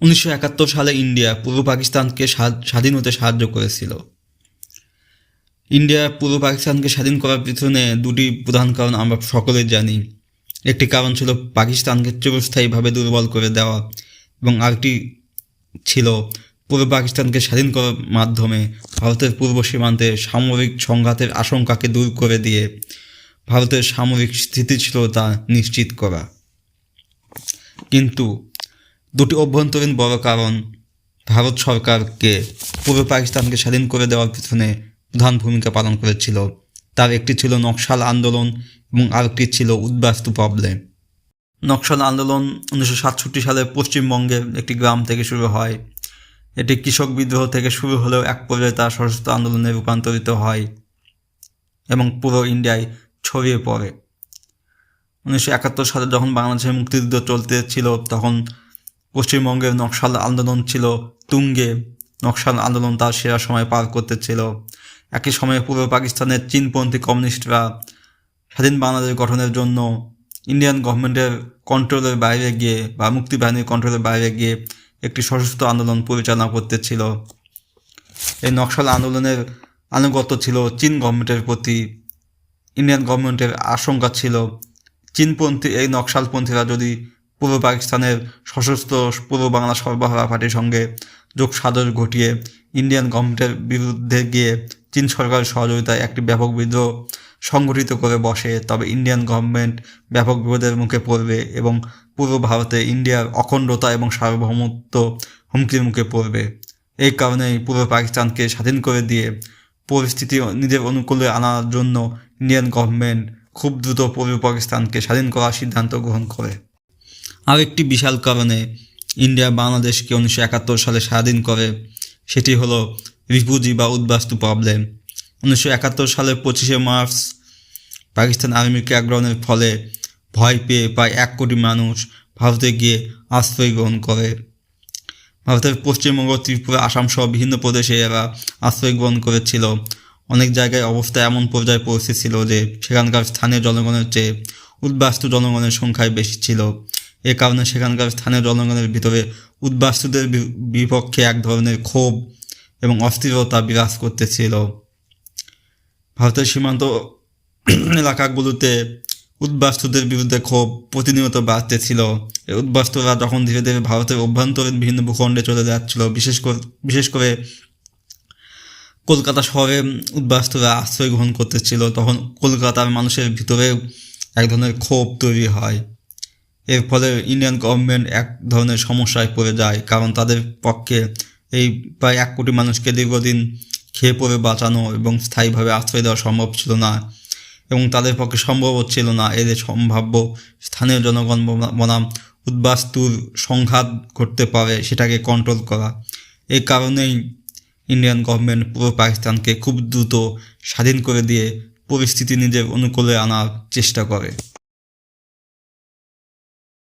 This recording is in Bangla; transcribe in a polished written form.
1971 সালে ইন্ডিয়া পূর্ব পাকিস্তানকে স্বাধীন হতে সাহায্য করেছিল। ইন্ডিয়া পূর্ব পাকিস্তানকে স্বাধীন করার পিছনে দুটি প্রধান কারণ আমরা সকলেই জানি। একটি কারণ ছিল পাকিস্তানকে চিরস্থায়ীভাবে দুর্বল করে দেওয়া, এবং আরেকটি ছিল পূর্ব পাকিস্তানকে স্বাধীন করার মাধ্যমে ভারতের পূর্ব সীমান্তে সামরিক সংঘাতের আশঙ্কাকে দূর করে দিয়ে ভারতের সামরিক স্থিতিশীলতা নিশ্চিত করা। কিন্তু দুটি অভ্যন্তরীণ বড় কারণ ভারত সরকারকে পূর্ব পাকিস্তানকে স্বাধীন করে দেওয়ার পিছনে প্রধান ভূমিকা পালন করেছিল। তার একটি ছিল নকশাল আন্দোলন এবং আরেকটি ছিল উদ্বাস্তু প্রবলেম। নকশাল আন্দোলন 1967 সালে পশ্চিমবঙ্গের একটি গ্রাম থেকে শুরু হয়। এটি কৃষক বিদ্রোহ থেকে শুরু হলেও এক পর্যায়ে তা সশস্ত্র আন্দোলনে রূপান্তরিত হয় এবং পুরো ইন্ডিয়ায় ছড়িয়ে পড়ে। 1971 সালে যখন বাংলাদেশের মুক্তিযুদ্ধ চলতেছিল তখন পশ্চিমবঙ্গের নকশাল আন্দোলন ছিল তুঙ্গে। নকশাল আন্দোলন তার সেরা সময় পার করতেছিল। একই সময়ে পূর্ব পাকিস্তানের চীনপন্থী কমিউনিস্টরা স্বাধীন বাংলাদেশ গঠনের জন্য ইন্ডিয়ান গভর্নমেন্টের কন্ট্রোলের বাইরে গিয়ে বা মুক্তিবাহিনীর কন্ট্রোলের বাইরে গিয়ে একটি সশস্ত্র আন্দোলন পরিচালনা করতেছিল। এই নকশাল আন্দোলনের আনুগত্য ছিল চীন গভর্নমেন্টের প্রতি। ইন্ডিয়ান গভর্নমেন্টের আশঙ্কা ছিল চীনপন্থী এই নকশালপন্থীরা যদি পূর্ব পাকিস্তানের সশস্ত্র পূর্ব বাংলা সরবরাহ পার্টির সঙ্গে যোগসাজশ ঘটিয়ে ইন্ডিয়ান গভর্নমেন্টের বিরুদ্ধে গিয়ে চীন সরকারের সহযোগিতায় একটি ব্যাপক বিদ্রোহ সংগঠিত করে বসে, তবে ইন্ডিয়ান গভর্নমেন্ট ব্যাপক বিপদের মুখে পড়বে এবং পূর্ব ভারতে ইন্ডিয়ার অখণ্ডতা এবং সার্বভৌমত্ব হুমকির মুখে পড়বে। এই কারণেই পূর্ব পাকিস্তানকে স্বাধীন করে দিয়ে পরিস্থিতি নিজের অনুকূলে আনার জন্য ইন্ডিয়ান গভর্নমেন্ট খুব দ্রুত পূর্ব পাকিস্তানকে স্বাধীন করার সিদ্ধান্ত গ্রহণ করে। আর একটি বিশাল কারণে ইন্ডিয়া বাংলাদেশকে 1971 সালে স্বাধীন করে, সেটি হলো রিফিউজি বা উদ্বাস্তু প্রবলেম। 1971 সালের 25শে মার্চ পাকিস্তান আর্মির ক্র্যাকডাউনের ফলে ভয় পেয়ে প্রায় 1 কোটি মানুষ ভারতে গিয়ে আশ্রয় গ্রহণ করে। ভারতের পশ্চিমবঙ্গ, ত্রিপুরা, আসাম সহ বিভিন্ন প্রদেশে এরা আশ্রয় গ্রহণ করেছিল। অনেক জায়গায় অবস্থা এমন পর্যায়ে পৌঁছেছিল যে সেখানকার স্থানীয় জনগণের চেয়ে উদ্বাস্তু জনগণের সংখ্যায় বেশি ছিল। এ কারণে সেখানকার স্থানীয় জনগণের ভিতরে উদ্বাস্তুদের বিপক্ষে এক ধরনের ক্ষোভ এবং অস্থিরতা বিরাজ করতেছিল। ভারতের সীমান্ত এলাকাগুলোতে উদ্বাস্তুদের বিরুদ্ধে ক্ষোভ প্রতিনিয়ত বাড়তেছিল। এই উদ্বাস্তুরা যখন ধীরে ধীরে ভারতের অভ্যন্তরীণ বিভিন্ন ভূখণ্ডে চলে যাচ্ছিল, বিশেষ করে কলকাতা শহরে উদ্বাস্তুরা আশ্রয় গ্রহণ করতেছিল, তখন কলকাতার মানুষের ভিতরে এক ধরনের ক্ষোভ তৈরি হয়। এর ফলে ইন্ডিয়ান গভর্নমেন্ট এক ধরনের সমস্যায় পড়ে যায়, কারণ তাদের পক্ষে এই প্রায় 1 কোটি মানুষকে দীর্ঘদিন খেয়ে পড়ে বাঁচানো এবং স্থায়ীভাবে আশ্রয় দেওয়া সম্ভব ছিল না, এবং তাদের পক্ষে সম্ভব হচ্ছিল না এদের সম্ভাব্য স্থানীয় জনগণ বনাম উদ্বাস্তুর সংঘাত ঘটতে পারে সেটাকে কন্ট্রোল করা। এই কারণেই ইন্ডিয়ান গভর্নমেন্ট পূর্ব পাকিস্তানকে খুব দ্রুত স্বাধীন করে দিয়ে পরিস্থিতি নিজের অনুকূলে আনার চেষ্টা করে।